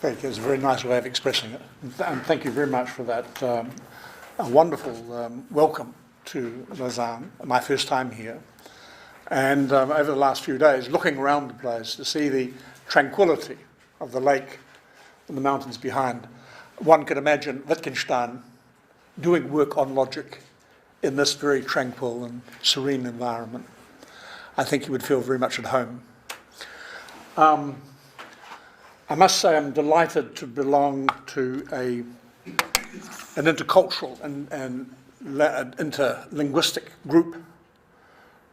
Thank you. It's a very nice way of expressing it. And thank you very much for that a wonderful welcome to Lausanne, my first time here. And over the last few days, looking around the place to see the tranquility of the lake and the mountains behind, one could imagine Wittgenstein doing work on logic in this very tranquil and serene environment. I think he would feel very much at home. I must say I'm delighted to belong to an intercultural and interlinguistic group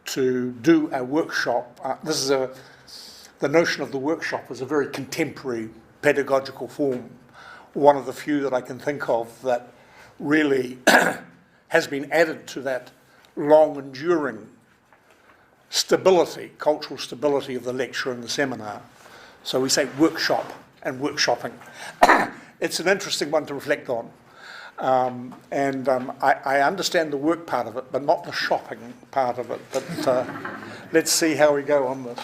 to do a workshop. The notion of the workshop is a very contemporary pedagogical form, one of the few that I can think of that really has been added to that long enduring stability, cultural stability of the lecture and the seminar. So we say workshop and workshopping. It's an interesting one to reflect on. I understand the work part of it, but not the shopping part of it. But let's see how we go on this.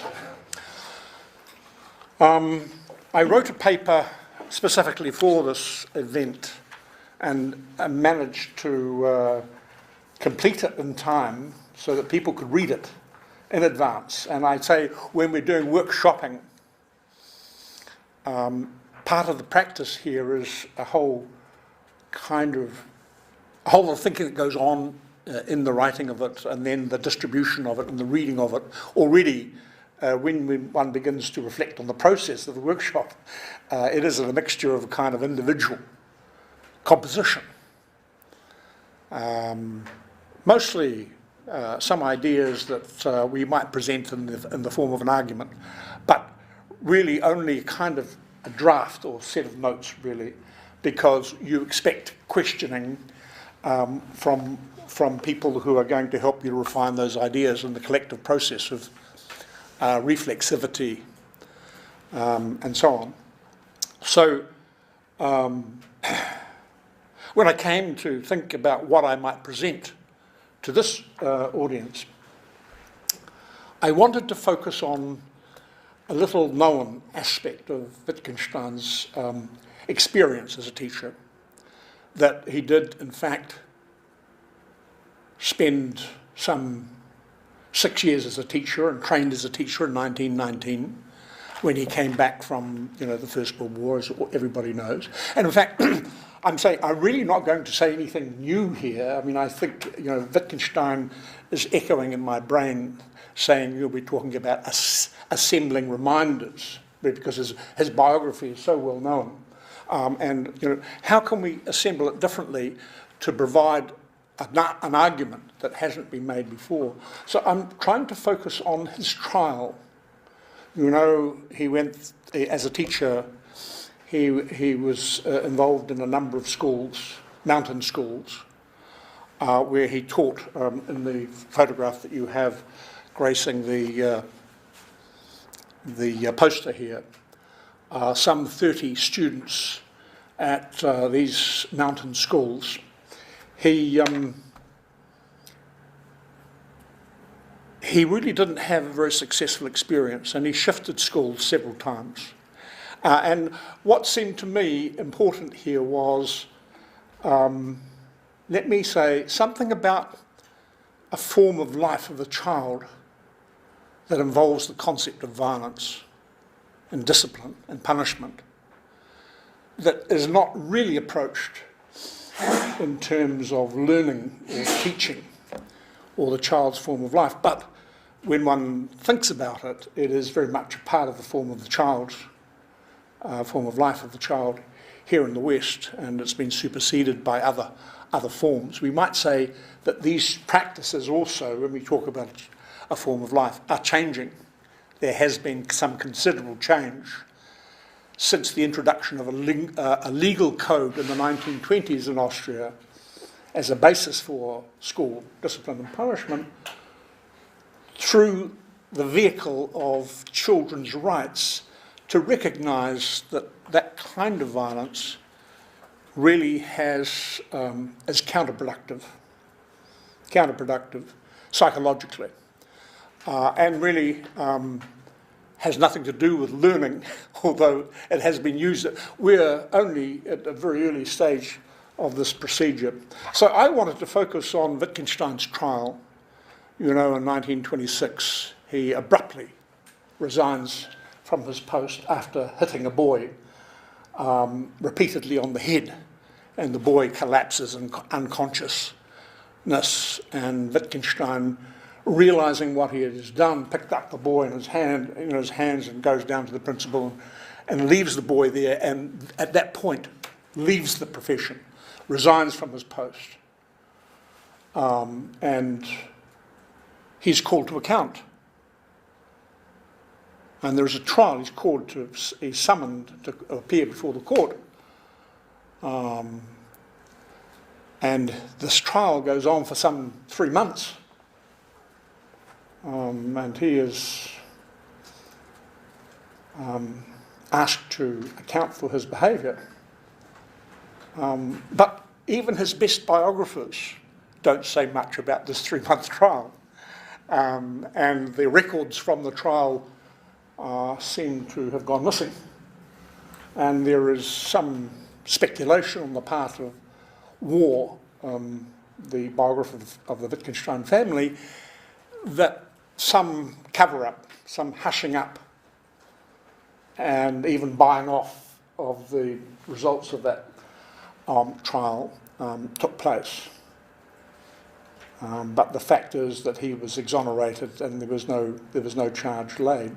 I wrote a paper specifically for this event and managed to complete it in time so that people could read it in advance. And I'd say when we're doing workshopping, part of the practice here is a whole lot of thinking that goes on in the writing of it, and then the distribution of it and the reading of it. Already, when one begins to reflect on the process of the workshop, it is a mixture of a kind of individual composition. Mostly some ideas that we might present in the form of an argument, but really only kind of a draft or set of notes, really, because you expect questioning from people who are going to help you refine those ideas in the collective process of reflexivity and so on. So when I came to think about what I might present to this audience, I wanted to focus on a little known aspect of Wittgenstein's experience as a teacher, that he did in fact spend some 6 years as a teacher and trained as a teacher in 1919 when he came back from the First World War, as everybody knows. And in fact, I'm really not going to say anything new here. I mean, I think Wittgenstein is echoing in my brain, saying you'll be talking about assembling reminders, because his biography is so well known. How can we assemble it differently to provide an argument that hasn't been made before? So I'm trying to focus on his trial. He went as a teacher. He was involved in a number of schools, mountain schools, where he taught in the photograph that you have gracing the poster here. Some 30 students at these mountain schools. He really didn't have a very successful experience, and he shifted schools several times. And what seemed to me important here was, let me say, something about a form of life of a child that involves the concept of violence and discipline and punishment, that is not really approached in terms of learning or teaching or the child's form of life. But when one thinks about it, it is very much a part of the form of the child's form of life of the child here in the West, and it's been superseded by other forms. We might say that these practices also, when we talk about a form of life, are changing. There has been some considerable change since the introduction of a legal code in the 1920s in Austria as a basis for school discipline and punishment, through the vehicle of children's rights, to recognise that that kind of violence really is counterproductive psychologically, and really has nothing to do with learning, although it has been used. We're only at a very early stage of this procedure. So I wanted to focus on Wittgenstein's trial. You know, in 1926, he abruptly resigns from his post after hitting a boy repeatedly on the head, and the boy collapses in unconsciousness, and Wittgenstein, realising what he has done, picked up the boy in his hands and goes down to the principal and leaves the boy there, and at that point leaves the profession, resigns from his post, and he's called to account. And there's a trial. He's summoned to appear before the court, and this trial goes on for some 3 months. And he is asked to account for his behaviour. But even his best biographers don't say much about this 3-month trial. And the records from the trial seem to have gone missing. And there is some speculation on the part of War, the biographer of the Wittgenstein family, that some cover-up, some hushing up, and even buying off of the results of that trial took place. But the fact is that he was exonerated and there was no charge laid.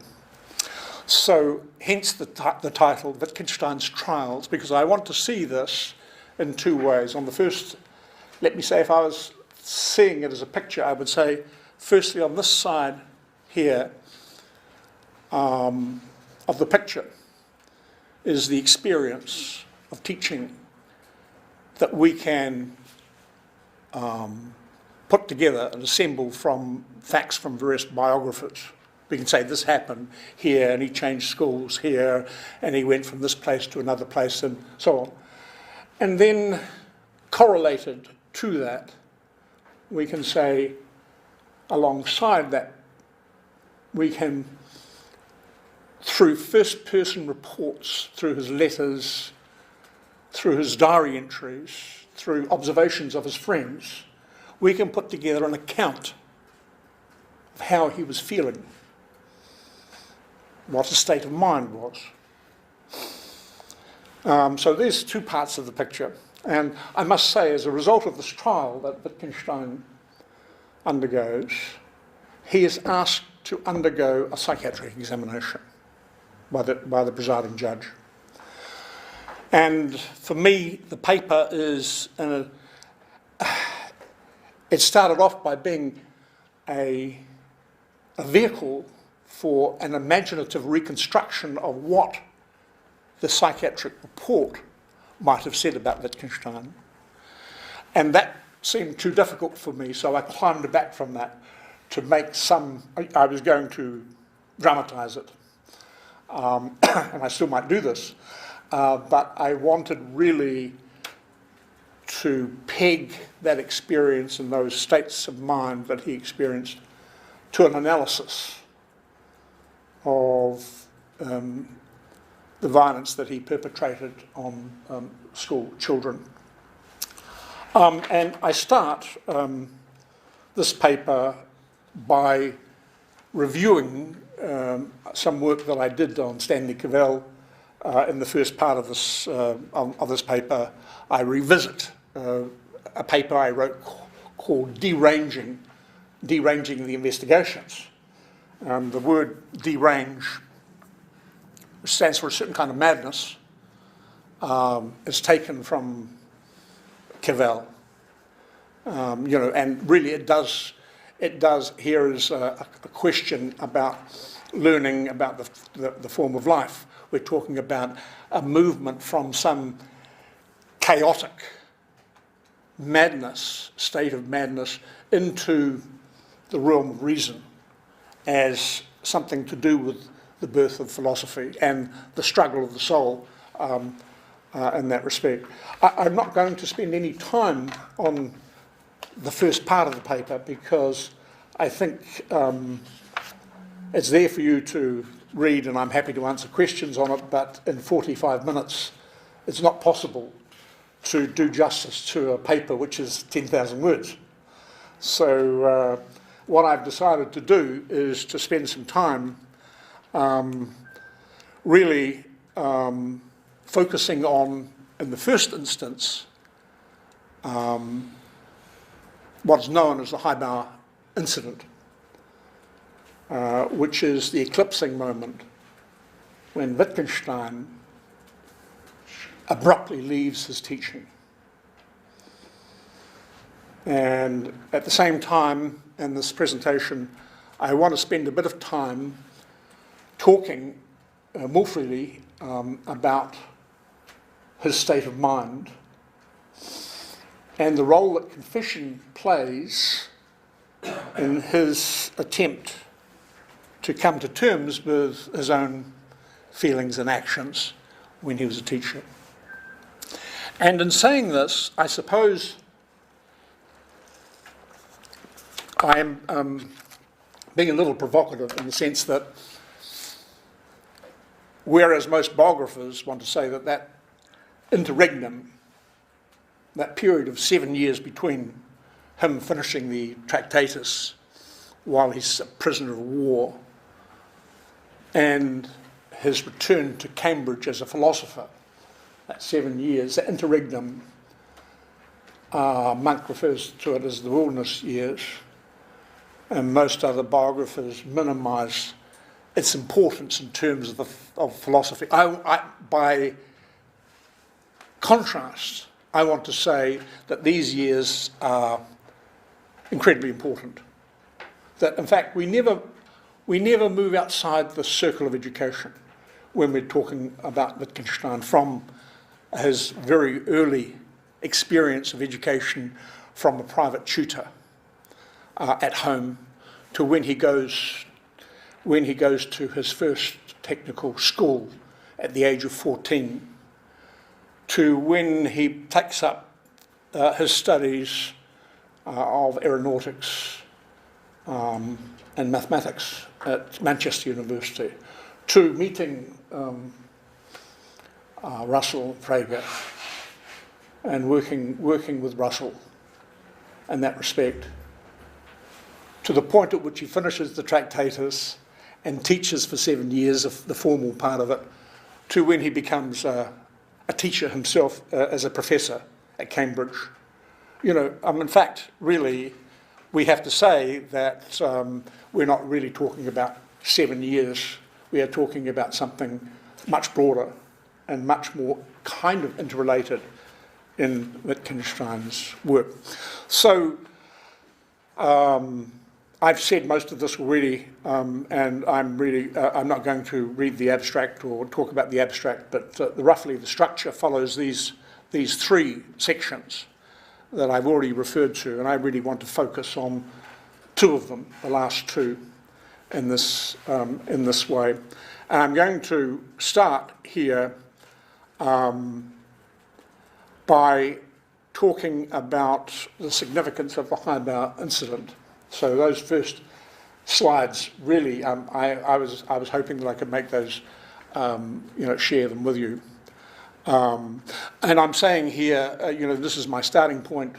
So hence the title, Wittgenstein's Trials, because I want to see this in 2 ways. On the first, let me say, if I was seeing it as a picture, I would say, firstly, on this side here of the picture is the experience of teaching that we can put together and assemble from facts from various biographers. We can say this happened here, and he changed schools here, and he went from this place to another place, and so on. And then correlated to that, we can say, alongside that, we can, through first-person reports, through his letters, through his diary entries, through observations of his friends, we can put together an account of how he was feeling, what his state of mind was. So there's 2 parts of the picture. And I must say, as a result of this trial that Wittgenstein undergoes, he is asked to undergo a psychiatric examination by the presiding judge. And for me, the paper is, it started off by being a vehicle for an imaginative reconstruction of what the psychiatric report might have said about Wittgenstein. And that seemed too difficult for me, so I climbed back from that to make I was going to dramatise it. And I still might do this, but I wanted really to peg that experience and those states of mind that he experienced to an analysis of the violence that he perpetrated on school children. And I start this paper by reviewing some work that I did on Stanley Cavell. In the first part of this paper, I revisit a paper I wrote called Deranging the Investigations. The word derange stands for a certain kind of madness. It's taken from Cavell, and really it does. Here is a question about learning about the form of life. We're talking about a movement from some chaotic madness, state of madness, into the realm of reason as something to do with the birth of philosophy and the struggle of the soul in that respect. I'm not going to spend any time on the first part of the paper because I think it's there for you to read, and I'm happy to answer questions on it, but in 45 minutes it's not possible to do justice to a paper which is 10,000 words. So what I've decided to do is to spend some time really focusing on, in the first instance, what's known as the Cavell incident, which is the eclipsing moment when Wittgenstein abruptly leaves his teaching. And at the same time, in this presentation, I want to spend a bit of time talking more freely about his state of mind and the role that confession plays in his attempt to come to terms with his own feelings and actions when he was a teacher. And in saying this, I suppose I am being a little provocative in the sense that whereas most biographers want to say that that interregnum, that period of 7 years between him finishing the Tractatus while he's a prisoner of war and his return to Cambridge as a philosopher, that 7 years, that interregnum, Monk refers to it as the wilderness years, and most other biographers minimise its importance in terms of philosophy. By contrast, I want to say that these years are incredibly important. That, in fact, we never move outside the circle of education when we're talking about Wittgenstein, from his very early experience of education from a private tutor at home to when he goes to his first technical school at the age of 14, to when he takes up his studies of aeronautics and mathematics at Manchester University, to meeting Russell Frege and working with Russell in that respect, to the point at which he finishes the Tractatus and teaches for 7 years of the formal part of it, to when he becomes a teacher himself as a professor at Cambridge. You know, in fact, really, we have to say that we're not really talking about 7 years. We are talking about something much broader and much more kind of interrelated in Wittgenstein's work. So I've said most of this already, and I'm not going to read the abstract or talk about the abstract, but roughly the structure follows these three sections that I've already referred to, and I really want to focus on two of them, the last two, in this way. And I'm going to start here by talking about the significance of the Cavell incident. So those first slides, really, I was hoping that I could make those, share them with you. And I'm saying here, this is my starting point,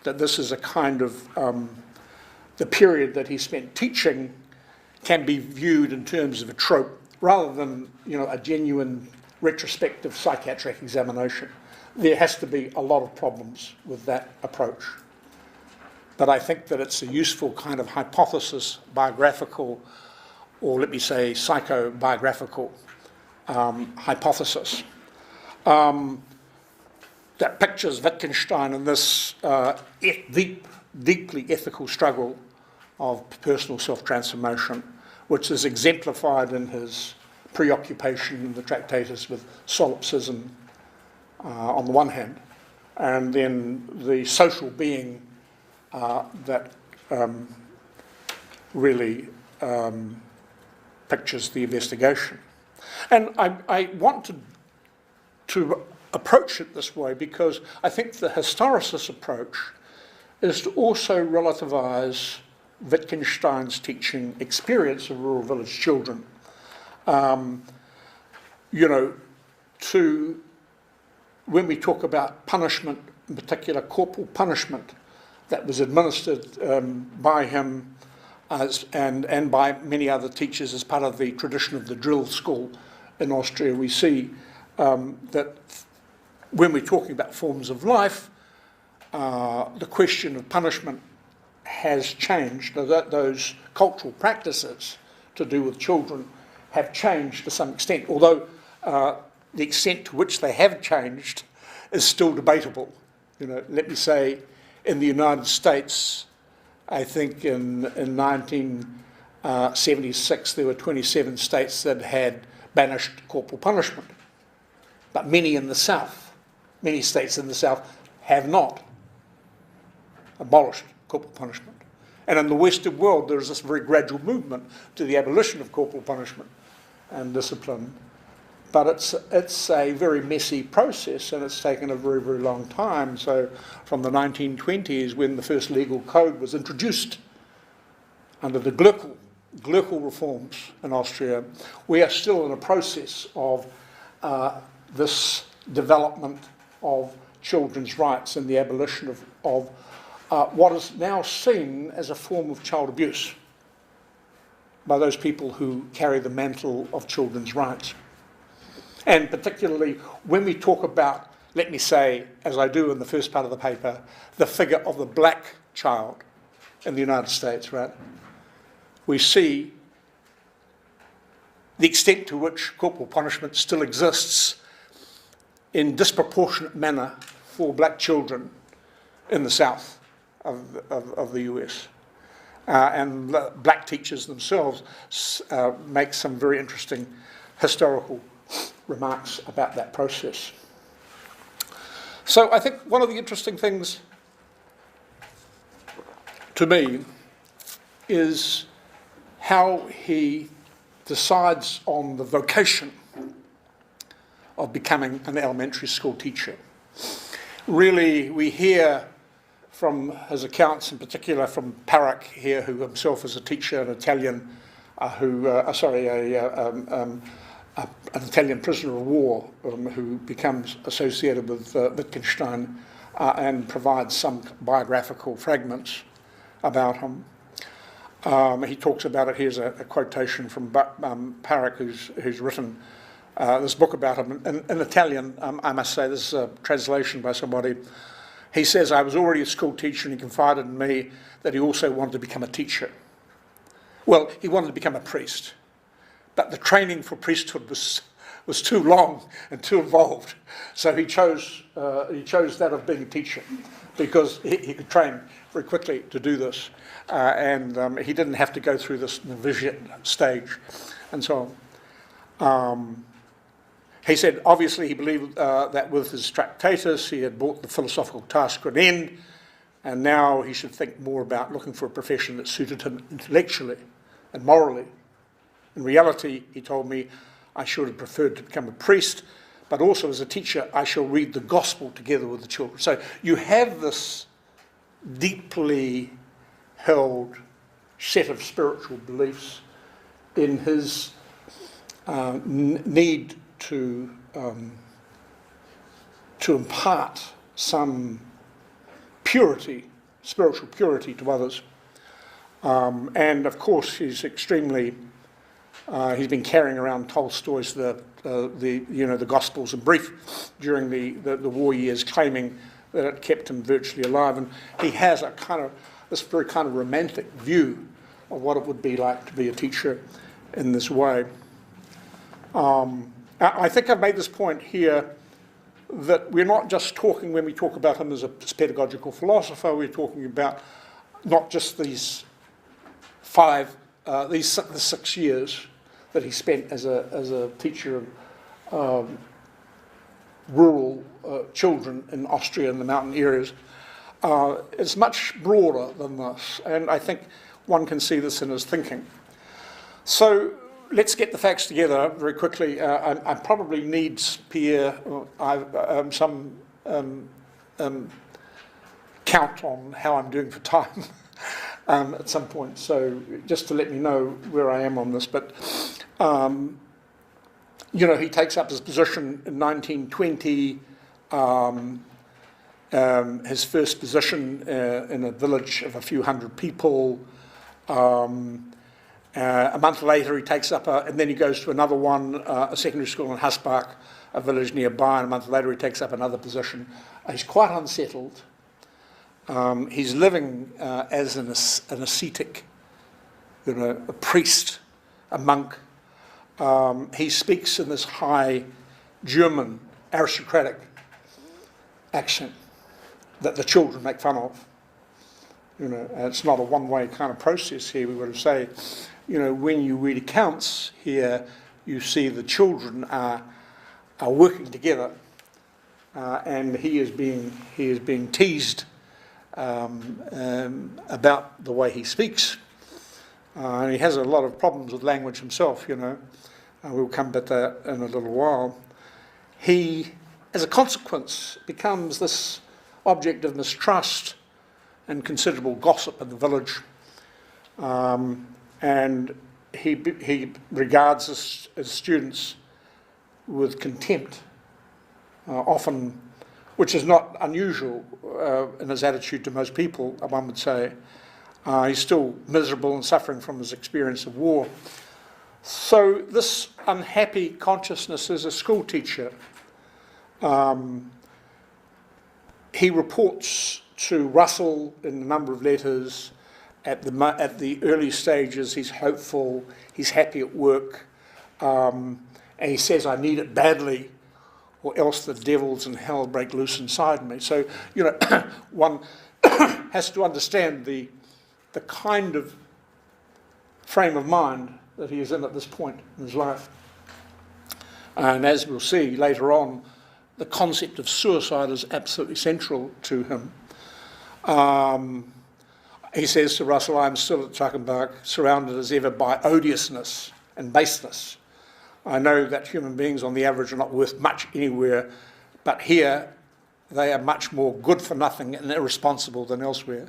that this is a kind of, the period that he spent teaching can be viewed in terms of a trope, rather than, a genuine retrospective psychiatric examination. There has to be a lot of problems with that approach. But I think that it's a useful kind of hypothesis, biographical, or let me say psychobiographical hypothesis that pictures Wittgenstein in this deeply ethical struggle of personal self-transformation, which is exemplified in his preoccupation in the Tractatus with solipsism on the one hand, and then the social being that really pictures the investigation. And I want to approach it this way because I think the historicist approach is to also relativise Wittgenstein's teaching experience of rural village children You know, when we talk about punishment, in particular corporal punishment, that was administered by him and by many other teachers as part of the tradition of the drill school in Austria, we see that when we're talking about forms of life, the question of punishment has changed. Those cultural practices to do with children have changed to some extent, although the extent to which they have changed is still debatable. You know, let me say, in the United States, I think in 1976 there were 27 states that had banished corporal punishment, but many states in the South have not abolished corporal punishment. And in the Western world there is this very gradual movement to the abolition of corporal punishment and discipline. But it's a very messy process, and it's taken a very, very long time. So from the 1920s, when the first legal code was introduced under the Glöckel reforms in Austria, we are still in a process of this development of children's rights and the abolition of what is now seen as a form of child abuse by those people who carry the mantle of children's rights. And particularly when we talk about, let me say, as I do in the first part of the paper, the figure of the black child in the United States, right? We see the extent to which corporal punishment still exists in disproportionate manner for black children in the South of the US. And black teachers themselves make some very interesting historical remarks about that process. So I think one of the interesting things to me is how he decides on the vocation of becoming an elementary school teacher. Really, we hear from his accounts, in particular from Parach here, who himself is a teacher, an Italian, an Italian prisoner of war who becomes associated with Wittgenstein and provides some biographical fragments about him. He talks about it. Here's a quotation from Parach, who's written this book about him in Italian. I must say, this is a translation by somebody. He says, "I was already a school teacher, and he confided in me that he also wanted to become a teacher." Well, he wanted to become a priest, but the training for priesthood was too long and too involved. So he chose that of being a teacher, because he could train very quickly to do this, and he didn't have to go through this novitiate stage, and so on. He said, obviously, he believed that with his Tractatus, he had brought the philosophical task to an end, and now he should think more about looking for a profession that suited him intellectually and morally. In reality, he told me, I should have preferred to become a priest, but also as a teacher, I shall read the gospel together with the children. So you have this deeply held set of spiritual beliefs in his need to impart some purity, spiritual purity to others. And of course, he's extremely, he's been carrying around Tolstoy's the Gospels in brief during the war years, claiming that it kept him virtually alive. And he has a kind of, this very kind of romantic view of what it would be like to be a teacher in this way. I think I've made this point here, that we're not just talking, when we talk about him as a pedagogical philosopher, we're talking about not just these 6 years that he spent as a teacher of rural children in Austria and the mountain areas. It's much broader than this, and I think one can see this in his thinking. So let's get the facts together very quickly. I probably need, Pierre, some count on how I'm doing for time at some point, so just to let me know where I am on this. But he takes up his position in 1920, his first position in a village of a few hundred people. A month later, he takes up and then he goes to another one, a secondary school in Husbach, a village nearby, and a month later he takes up another position. He's quite unsettled. He's living as an ascetic, a priest, a monk. He speaks in this high German aristocratic accent that the children make fun of. It's not a one-way kind of process here. We would say, when you read accounts here, you see the children are working together, and he is being teased about the way he speaks. And he has a lot of problems with language himself. We'll come to that in a little while. He, as a consequence, becomes this object of mistrust and considerable gossip in the village, and he regards his students with contempt, often, which is not unusual in his attitude to most people, one would say. He's still miserable and suffering from his experience of war. So this unhappy consciousness as a school teacher, he reports to Russell in a number of letters. At the early stages, he's hopeful, he's happy at work, and he says, I need it badly, or else the devils in hell break loose inside me. So, one has to understand the kind of frame of mind that he is in at this point in his life. And as we'll see later on, the concept of suicide is absolutely central to him. He says to Russell, I'm still at Tuckenbach, surrounded as ever by odiousness and baseness. I know that human beings on the average are not worth much anywhere, but here they are much more good for nothing and irresponsible than elsewhere.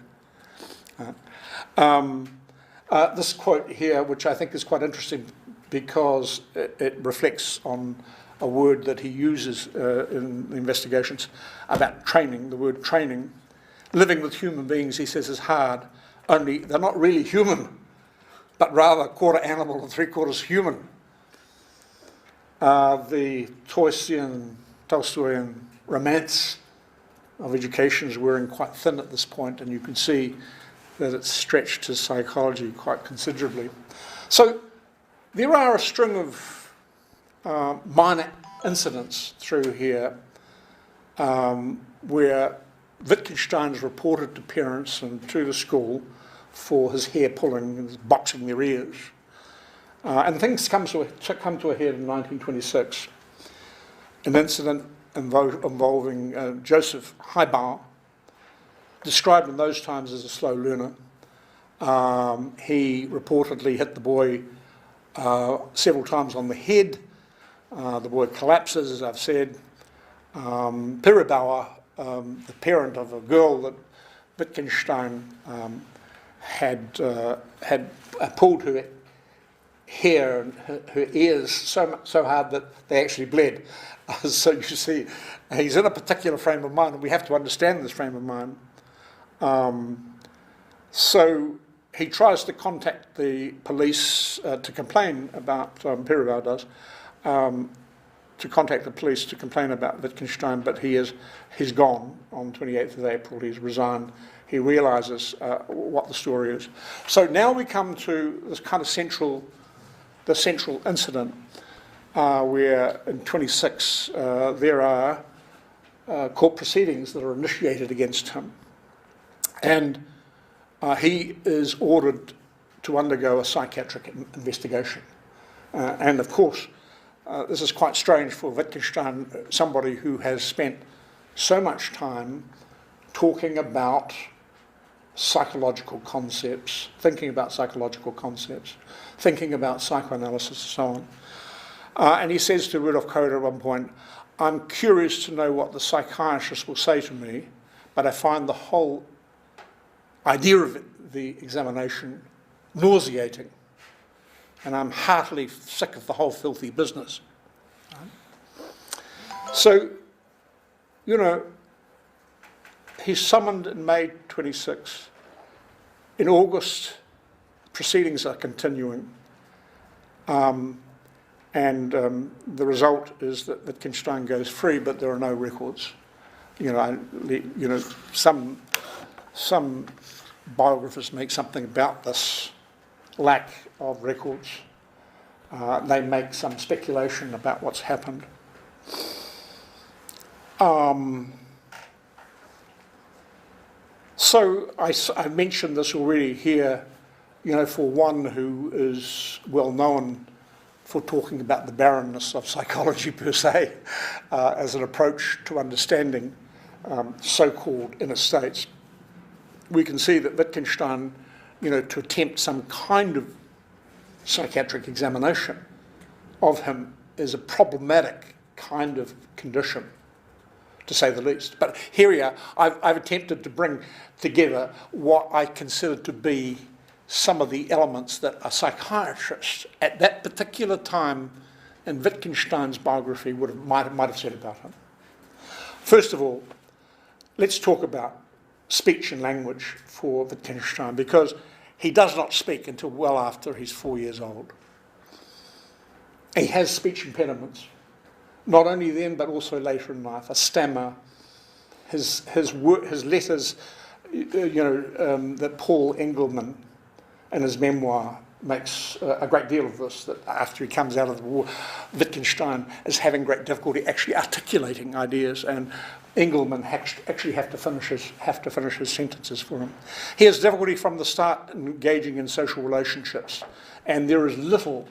This quote here, which I think is quite interesting because it reflects on a word that he uses in the investigations about training, the word training. Living with human beings, he says, is hard, only they're not really human, but rather quarter animal and three-quarters human. The Tolstoyan romance of education is wearing quite thin at this point, and you can see that it's stretched his psychology quite considerably. So there are a string of minor incidents through here where Wittgenstein is reported to parents and to the school for his hair pulling and boxing their ears. And things come to a head in 1926. An incident involving Joseph Haibau, described in those times as a slow learner. He reportedly hit the boy several times on the head. The boy collapses, as I've said. Pirabauer, the parent of a girl that Wittgenstein had pulled her hair and her ears so hard that they actually bled. So you see, he's in a particular frame of mind, and we have to understand this frame of mind. So he tries to contact the police to complain about, Pirabauer does, to contact the police to complain about Wittgenstein, but he's gone on 28th of April. He's resigned. He realises what the story is. So now we come to this kind of central incident where in 26 there are court proceedings that are initiated against him, and he is ordered to undergo a psychiatric investigation. And of course, this is quite strange for Wittgenstein, somebody who has spent so much time talking about psychological concepts, thinking about psychological concepts, thinking about psychoanalysis and so on. And he says to Rudolf Koda at one point, I'm curious to know what the psychiatrist will say to me, but I find the whole idea of the examination nauseating, and I'm heartily sick of the whole filthy business. So, you know, he's summoned in May 26. In August, proceedings are continuing. The result is that Wittgenstein goes free, but there are no records. Some biographers make something about this lack of records. They make some speculation about what's happened. So I mentioned this already here, for one who is well known for talking about the barrenness of psychology per se as an approach to understanding so-called inner states. We can see that Wittgenstein, to attempt some kind of psychiatric examination of him is a problematic kind of condition, to say the least. But here I've attempted to bring together what I consider to be some of the elements that a psychiatrist at that particular time in Wittgenstein's biography might have said about him. First of all, let's talk about speech and language for Wittgenstein, because he does not speak until well after he's 4 years old. He has speech impediments, not only then but also later in life, a stammer. His letters, that Paul Engelman in his memoir makes a great deal of this, that after he comes out of the war, Wittgenstein is having great difficulty actually articulating ideas, and Engelman actually have to finish his sentences for him. He has difficulty from the start engaging in social relationships, and there is little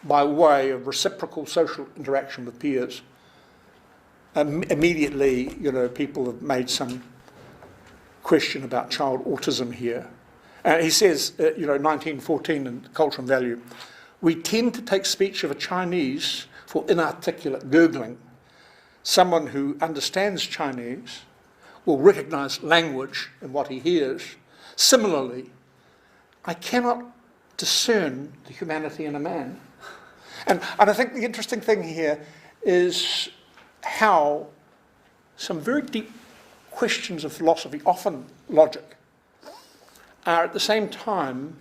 by way of reciprocal social interaction with peers. Immediately, people have made some question about child autism here. He says, 1914 in Culture and Value, we tend to take speech of a Chinese for inarticulate gurgling. Someone who understands Chinese will recognise language in what he hears. Similarly, I cannot discern the humanity in a man. And I think the interesting thing here is how some very deep questions of philosophy, often logic, are at the same time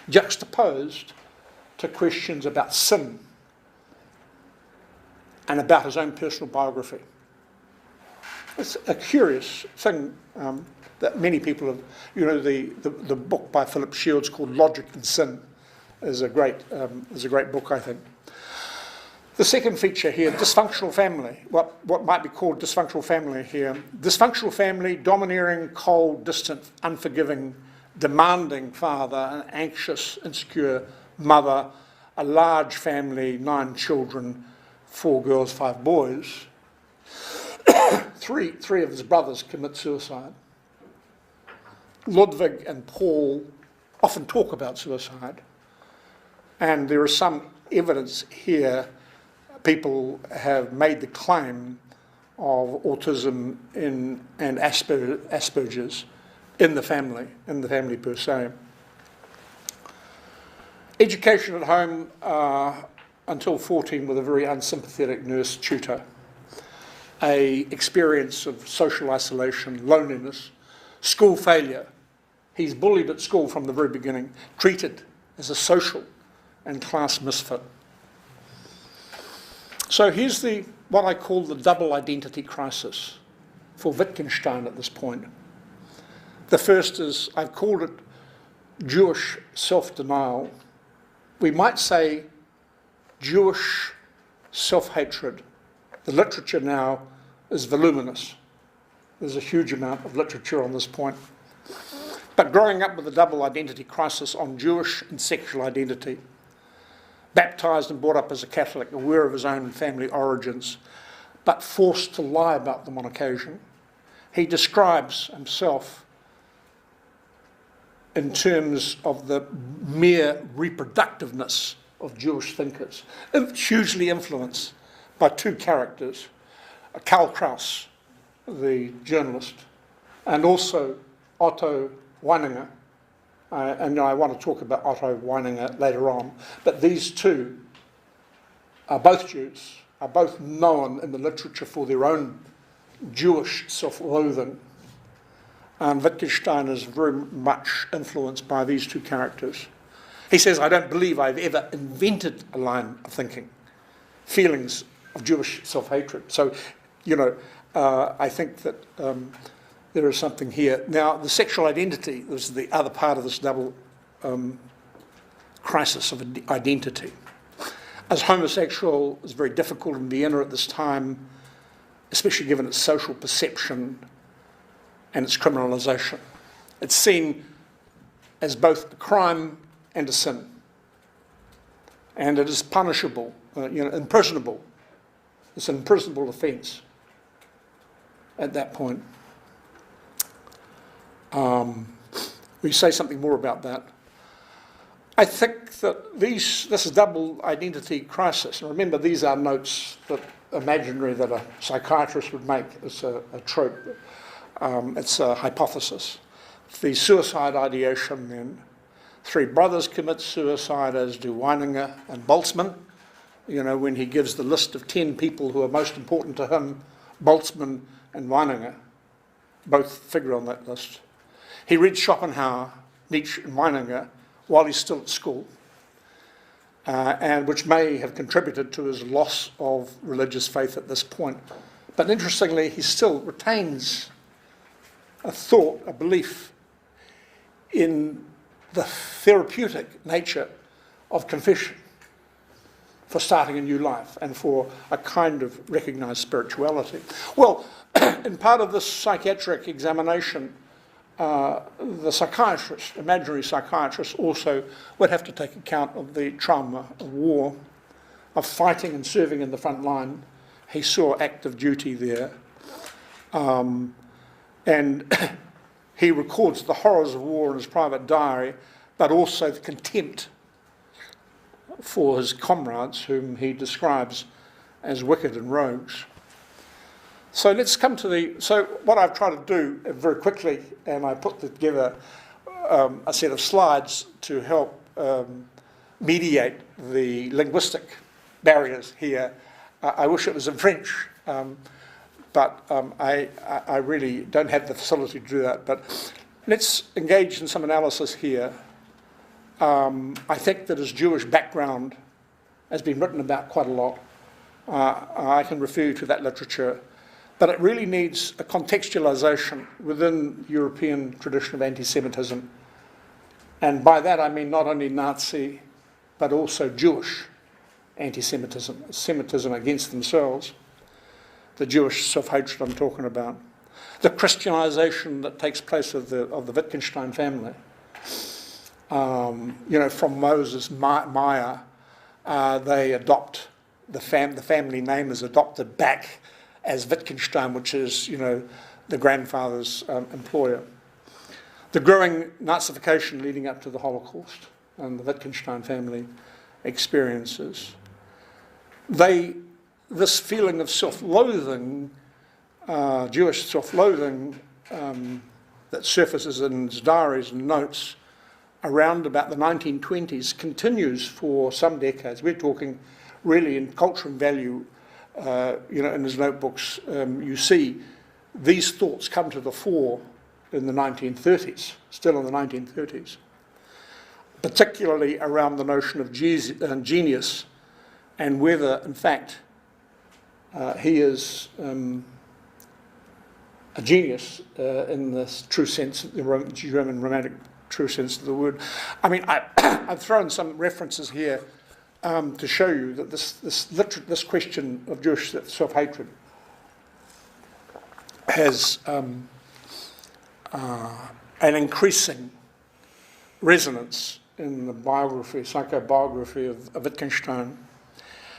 juxtaposed to questions about sin and about his own personal biography. It's a curious thing that many people have, the book by Philip Shields called Logic and Sin is a great book, I think. The second feature here, dysfunctional family, what might be called dysfunctional family here. Dysfunctional family, domineering, cold, distant, unforgiving, demanding father, an anxious, insecure mother, a large family, 9 children, 4 girls, 5 boys. Three of his brothers commit suicide. Ludwig and Paul often talk about suicide, and there is some evidence here. People have made the claim of autism and Asperger's in the family per se. Education at home until 14 with a very unsympathetic nurse tutor. A experience of social isolation, loneliness, school failure. He's bullied at school from the very beginning, treated as a social and class misfit. So here's what I call the double identity crisis for Wittgenstein at this point. The first is, I've called it Jewish self-denial. We might say Jewish self-hatred. The literature now is voluminous. There's a huge amount of literature on this point. But growing up with a double identity crisis on Jewish and sexual identity, baptised and brought up as a Catholic, aware of his own family origins, but forced to lie about them on occasion, he describes himself in terms of the mere reproductiveness of Jewish thinkers, hugely influenced by 2 characters, Karl Kraus, the journalist, and also Otto Weininger. And I want to talk about Otto Weininger later on, but these 2 are both Jews, are both known in the literature for their own Jewish self-loathing. And Wittgenstein is very much influenced by these two characters. He says, I don't believe I've ever invented a line of thinking, feelings of Jewish self-hatred. So, I think that there is something here. Now, the sexual identity is the other part of this double crisis of identity. As homosexual is very difficult in Vienna at this time, especially given its social perception and its criminalisation. It's seen as both a crime and a sin. And it is punishable, imprisonable. It's an imprisonable offence at that point. We say something more about that. I think that this is double identity crisis. And remember, these are notes that imaginary that a psychiatrist would make. It's a trope. It's a hypothesis. The suicide ideation then. 3 brothers commit suicide, as do Weininger and Boltzmann. When he gives the list of 10 people who are most important to him, Boltzmann and Weininger both figure on that list. He reads Schopenhauer, Nietzsche and Weininger while he's still at school, and which may have contributed to his loss of religious faith at this point. But interestingly, he still retains a thought, a belief in the therapeutic nature of confession for starting a new life and for a kind of recognised spirituality. Well, in part of this psychiatric examination, the psychiatrist, imaginary psychiatrist, also would have to take account of the trauma of war, of fighting and serving in the front line. He saw active duty there. And he records the horrors of war in his private diary, but also the contempt for his comrades, whom he describes as wicked and rogues. So let's come to so what I've tried to do very quickly, and I put together a set of slides to help mediate the linguistic barriers here. I wish it was in French, but I really don't have the facility to do that. But let's engage in some analysis here. I think that his Jewish background has been written about quite a lot. I can refer you to that literature. But it really needs a contextualisation within the European tradition of anti-Semitism. And by that I mean not only Nazi, but also Jewish anti-Semitism, Semitism against themselves, the Jewish self-hatred I'm talking about, the Christianisation that takes place of the Wittgenstein family. From Moses, Maya, they adopt, the family name is adopted back as Wittgenstein, which is, the grandfather's employer. The growing Nazification leading up to the Holocaust and the Wittgenstein family experiences. This feeling of self-loathing, Jewish self-loathing, that surfaces in his diaries and notes around about the 1920s continues for some decades. We're talking really in culture and value. In his notebooks, you see these thoughts come to the fore in the 1930s, still in the 1930s, particularly around the notion of genius and whether, in fact, he is a genius in the true sense, the German Romantic true sense of the word. I mean, I've thrown some references here to show you that this question of Jewish self-hatred has an increasing resonance in the psychobiography of Wittgenstein.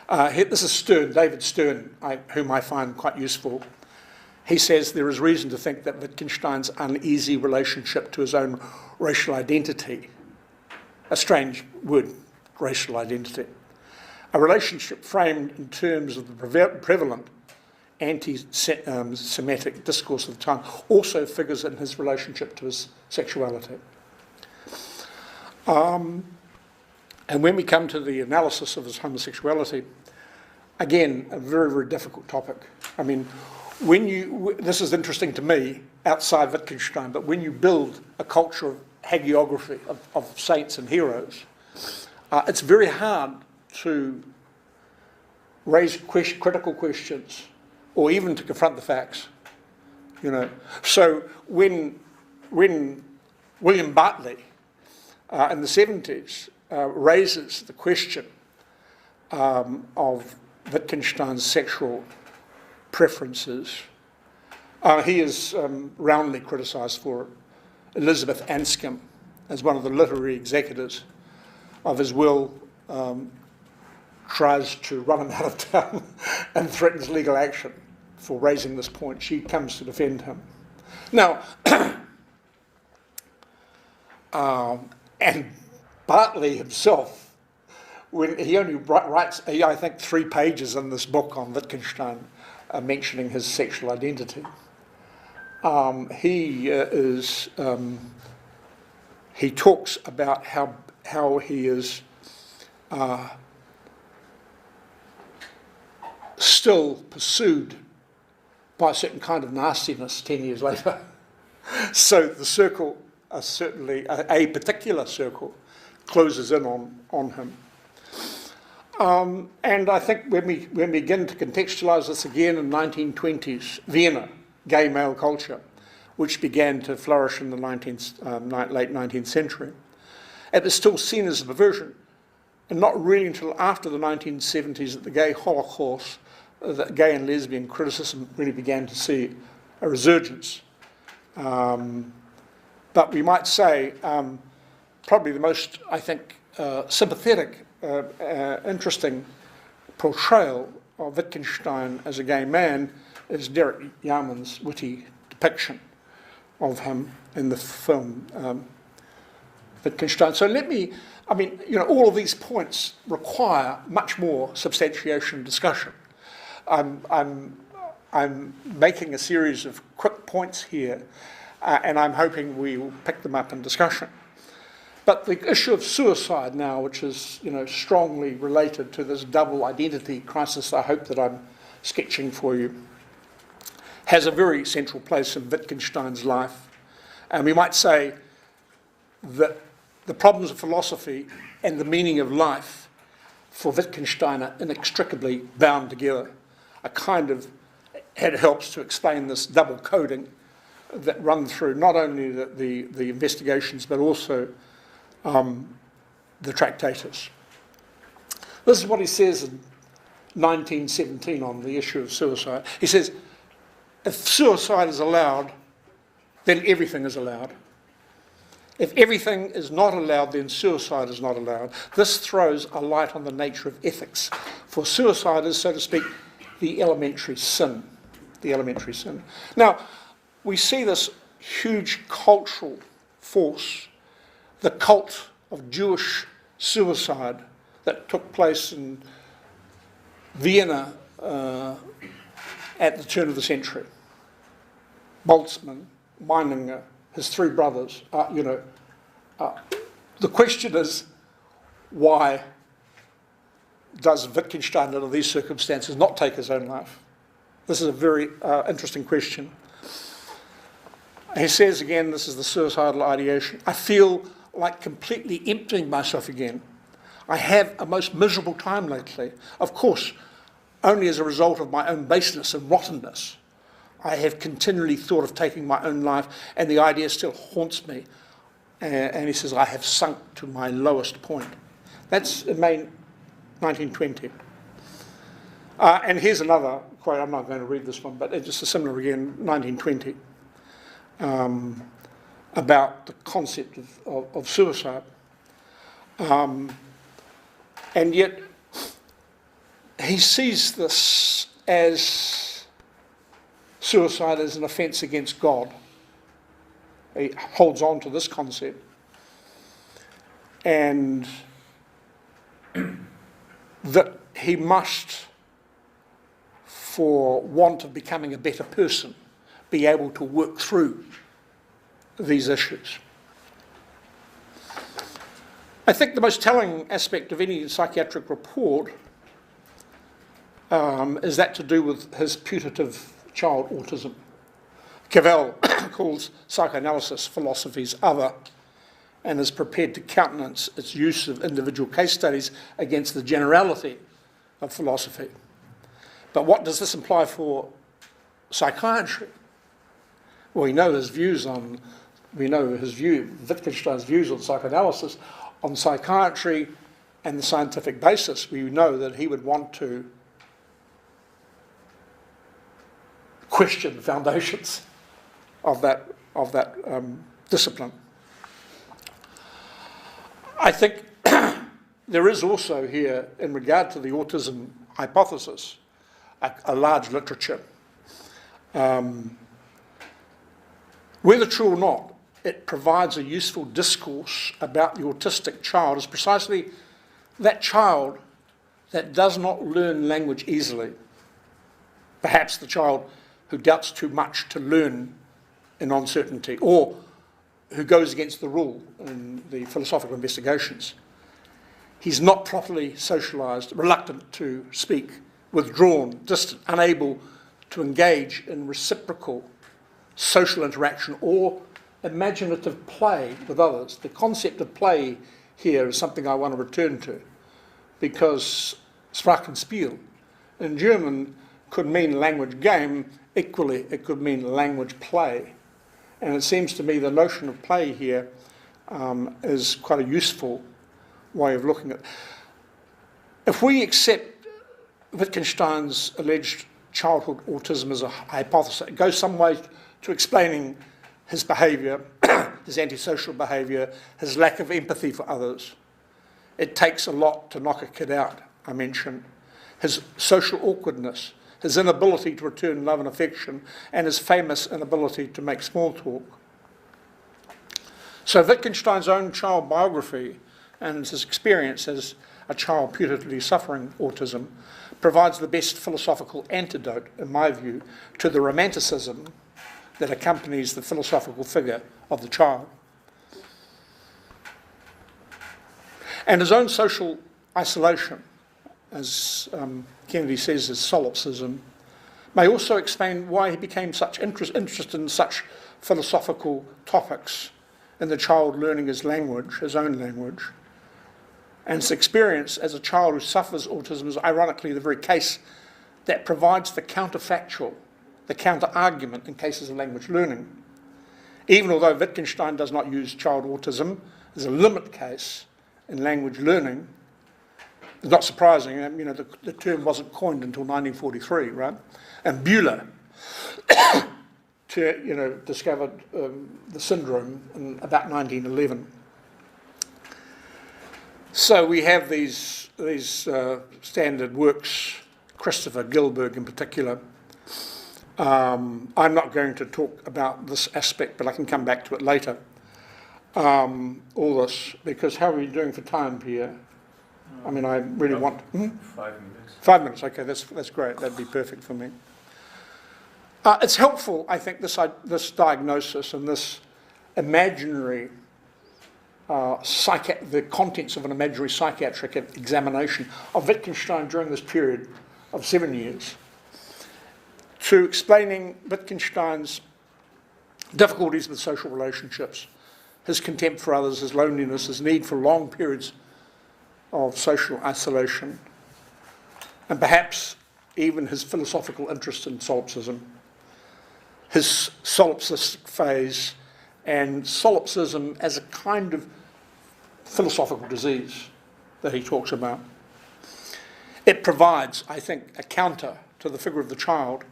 This is Stern, David Stern, whom I find quite useful. He says there is reason to think that Wittgenstein's uneasy relationship to his own racial identity, a strange word, racial identity, a relationship framed in terms of the prevalent anti-Semitic discourse of the time, also figures in his relationship to his sexuality. And when we come to the analysis of his homosexuality, again, a very, very difficult topic. I mean, this is interesting to me, outside Wittgenstein, but when you build a culture of hagiography, of saints and heroes, it's very hard to raise critical questions or even to confront the facts, you know. So when William Bartley in the 70s raises the question of Wittgenstein's sexual preferences, he is roundly criticised for it. Elizabeth Anscombe, as one of the literary executors of his will, tries to run him out of town and threatens legal action for raising this point. She comes to defend him. Now, and Bartley himself, when he only writes, I think, 3 pages in this book on Wittgenstein, mentioning his sexual identity, he talks about how he is still pursued by a certain kind of nastiness 10 years later. So the circle, certainly a particular circle, closes in on him. And I think when we begin to contextualise this again in 1920s Vienna, gay male culture, which began to flourish in the late 19th century, it was still seen as a perversion. And not really until after the 1970s that the gay Holocaust, the gay and lesbian criticism really began to see a resurgence. But we might say probably the most, I think, sympathetic, interesting portrayal of Wittgenstein as a gay man is Derek Yarman's witty depiction of him in the film Wittgenstein. So all of these points require much more substantiation and discussion. I'm making a series of quick points here, and I'm hoping we will pick them up in discussion. But the issue of suicide now, which is strongly related to this double identity crisis I hope that I'm sketching for you, has a very central place in Wittgenstein's life. And we might say that the problems of philosophy and the meaning of life for Wittgenstein are inextricably bound together. It helps to explain this double coding that run through not only the investigations but also the Tractatus. This is what he says in 1917 on the issue of suicide. He says, if suicide is allowed, then everything is allowed. If everything is not allowed, then suicide is not allowed. This throws a light on the nature of ethics. For suicide is, so to speak, the elementary sin. The elementary sin. Now, we see this huge cultural force, the cult of Jewish suicide that took place in Vienna at the turn of the century. Boltzmann, Meininger, his 3 brothers. The question is, why does Wittgenstein, under these circumstances, not take his own life? This is a very interesting question. He says again, this is the suicidal ideation, I feel like completely emptying myself again. I have a most miserable time lately. Of course, only as a result of my own baseness and rottenness. I have continually thought of taking my own life, and the idea still haunts me. And he says, I have sunk to my lowest point. That's in May 1920. And here's another quote. I'm not going to read this one, but it's just a similar again, 1920, about the concept of suicide. And yet, he sees this as suicide as an offence against God. He holds on to this concept. And that he must, for want of becoming a better person, be able to work through these issues. I think the most telling aspect of any psychiatric report is that to do with his putative child autism. Cavell calls psychoanalysis philosophy's other and is prepared to countenance its use of individual case studies against the generality of philosophy. But what does this imply for psychiatry? Well, we know Wittgenstein's views on psychoanalysis, on psychiatry and the scientific basis. We know that he would want to question the foundations of that discipline. I think there is also here, in regard to the autism hypothesis, a large literature. Whether true or not, it provides a useful discourse about the autistic child as precisely that child that does not learn language easily. Perhaps the child who doubts too much to learn in uncertainty, or who goes against the rule in the philosophical investigations. He's not properly socialised, reluctant to speak, withdrawn, distant, unable to engage in reciprocal social interaction or imaginative play with others. The concept of play here is something I want to return to, because Sprachenspiel in German could mean language game, equally it could mean language play. And it seems to me the notion of play here is quite a useful way of looking at it. If we accept Wittgenstein's alleged childhood autism as a hypothesis, it goes some way to explaining his behaviour, his antisocial behaviour, his lack of empathy for others. It takes a lot to knock a kid out, I mentioned. His social awkwardness, his inability to return love and affection, and his famous inability to make small talk. So Wittgenstein's own child biography and his experience as a child putatively suffering autism provides the best philosophical antidote, in my view, to the romanticism that accompanies the philosophical figure of the child. And his own social isolation, as Kennedy says, is solipsism, may also explain why he became such interested in such philosophical topics in the child learning his language, his own language. And his experience as a child who suffers autism is ironically the very case that provides the counterfactual, the counter-argument in cases of language learning. Even although Wittgenstein does not use child autism as a limit case in language learning, it's not surprising, the term wasn't coined until 1943, right? And Buehler discovered the syndrome in about 1911. So we have these standard works, Christopher Gilberg in particular. I'm not going to talk about this aspect, but I can come back to it later. All this, because how are we doing for time, Pierre? I mean, I really want... 5 minutes. 5 minutes, okay, that's great. That'd be perfect for me. It's helpful, I think, this diagnosis and this imaginary, the contents of an imaginary psychiatric examination of Wittgenstein during this period of 7 years, to explaining Wittgenstein's difficulties with social relationships, his contempt for others, his loneliness, his need for long periods of social isolation, and perhaps even his philosophical interest in solipsism, his solipsistic phase, and solipsism as a kind of philosophical disease that he talks about. It provides, I think, a counter to the figure of the child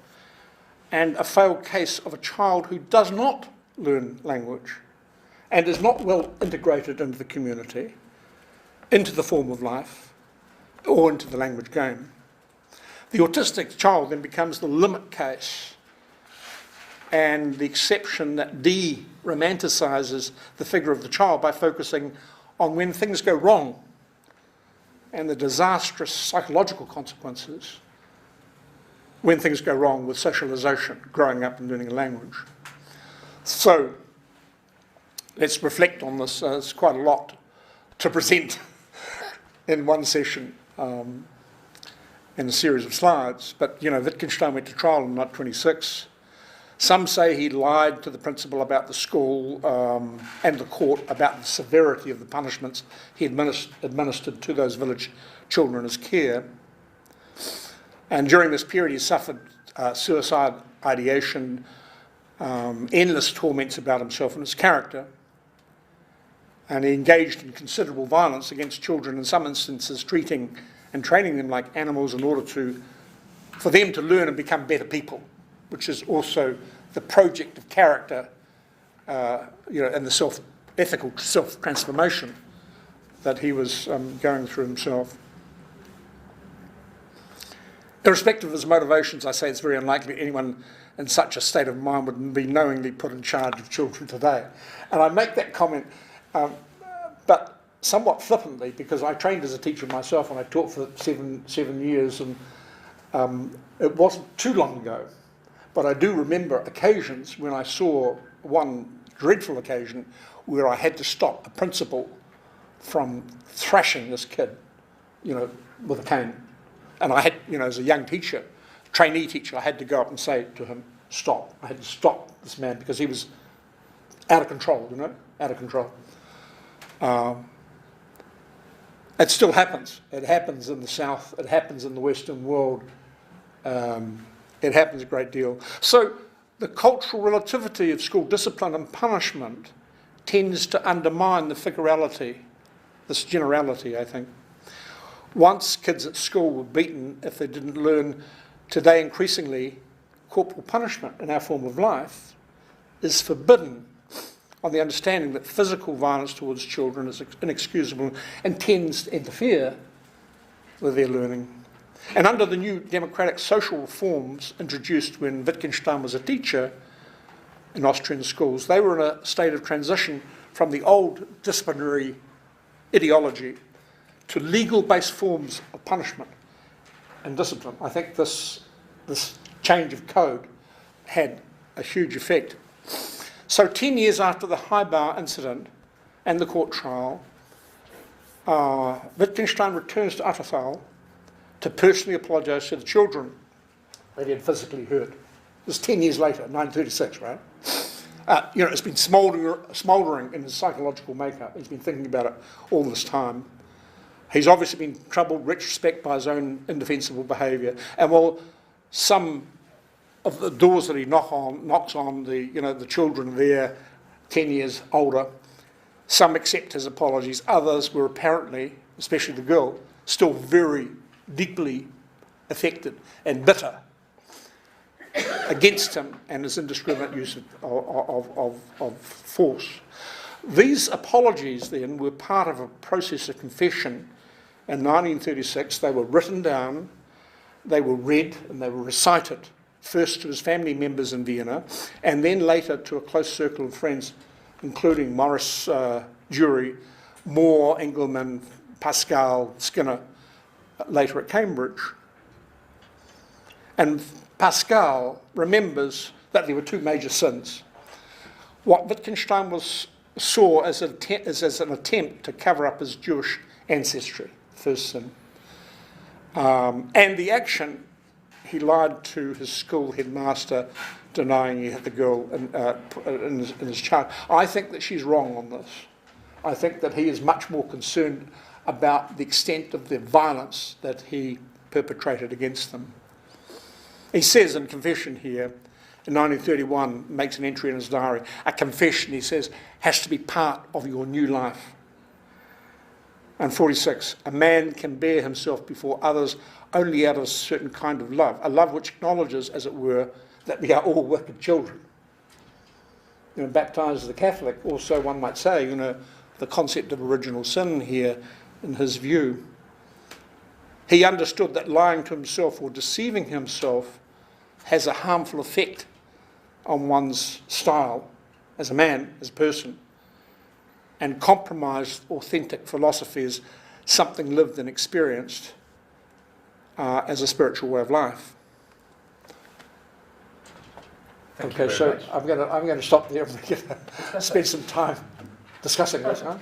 and a failed case of a child who does not learn language and is not well integrated into the community, into the form of life, or into the language game. The autistic child then becomes the limit case and the exception that de-romanticizes the figure of the child by focusing on when things go wrong and the disastrous psychological consequences when things go wrong with socialization, growing up and learning a language. So let's reflect on this. It's quite a lot to present in one session. in a series of slides. But, you know, Wittgenstein went to trial in 1926. Some say he lied to the principal about the school and the court about the severity of the punishments he administered to those village children as care. And during this period he suffered suicide ideation, endless torments about himself and his character. And he engaged in considerable violence against children, in some instances treating and training them like animals in order for them to learn and become better people, which is also the project of character, you know, and the ethical self-transformation that he was going through himself. Irrespective of his motivations, I say it's very unlikely anyone in such a state of mind would be knowingly put in charge of children today. And I make that comment, but somewhat flippantly, because I trained as a teacher myself and I taught for seven years, and it wasn't too long ago. But I do remember occasions when I saw one dreadful occasion where I had to stop a principal from thrashing this kid, you know, with a cane. And I had, you know, as a young teacher, trainee teacher, I had to go up and say to him, stop. I had to stop this man because he was out of control, you know, out of control. It still happens. It happens in the South. It happens in the Western world. It happens a great deal. So the cultural relativity of school discipline and punishment tends to undermine the figurality, this generality, I think. Once kids at school were beaten if they didn't learn, today increasingly corporal punishment in our form of life is forbidden on the understanding that physical violence towards children is inexcusable and tends to interfere with their learning. And under the new democratic social reforms introduced when Wittgenstein was a teacher in Austrian schools, they were in a state of transition from the old disciplinary ideology to legal-based forms of punishment and discipline. I think this change of code had a huge effect. So 10 years after the Highbar incident and the court trial, Wittgenstein returns to Atterthal to personally apologise to the children that he had physically hurt. This is 10 years later, 1936, right? You know, it's been smouldering in his psychological makeup. He's been thinking about it all this time. He's obviously been troubled, retrospect, by his own indefensible behaviour. And while some of the doors that he knocks on, the children there, 10 years older, some accept his apologies. Others were apparently, especially the girl, still very deeply affected and bitter against him and his indiscriminate use of force. These apologies then were part of a process of confession. In 1936 they were written down, they were read and they were recited, first to his family members in Vienna and then later to a close circle of friends, including Maurice Dury, Moore, Engelman, Pascal, Skinner, later at Cambridge. And Pascal remembers that there were two major sins. What Wittgenstein saw as an attempt to cover up his Jewish ancestry, first sin. And the action, he lied to his school headmaster, denying he had the girl in his child. I think that she's wrong on this. I think that he is much more concerned about the extent of the violence that he perpetrated against them. He says in confession here, in 1931, makes an entry in his diary, a confession, he says, has to be part of your new life. And 46, a man can bear himself before others only out of a certain kind of love, a love which acknowledges, as it were, that we are all wicked children. You know, baptised as a Catholic, also one might say, you know, the concept of original sin here, in his view. He understood that lying to himself or deceiving himself has a harmful effect on one's style as a man, as a person, and compromised authentic philosophy is something lived and experienced as a spiritual way of life. Thank you Okay, very so much. I'm going to stop there and spend some time discussing this, huh?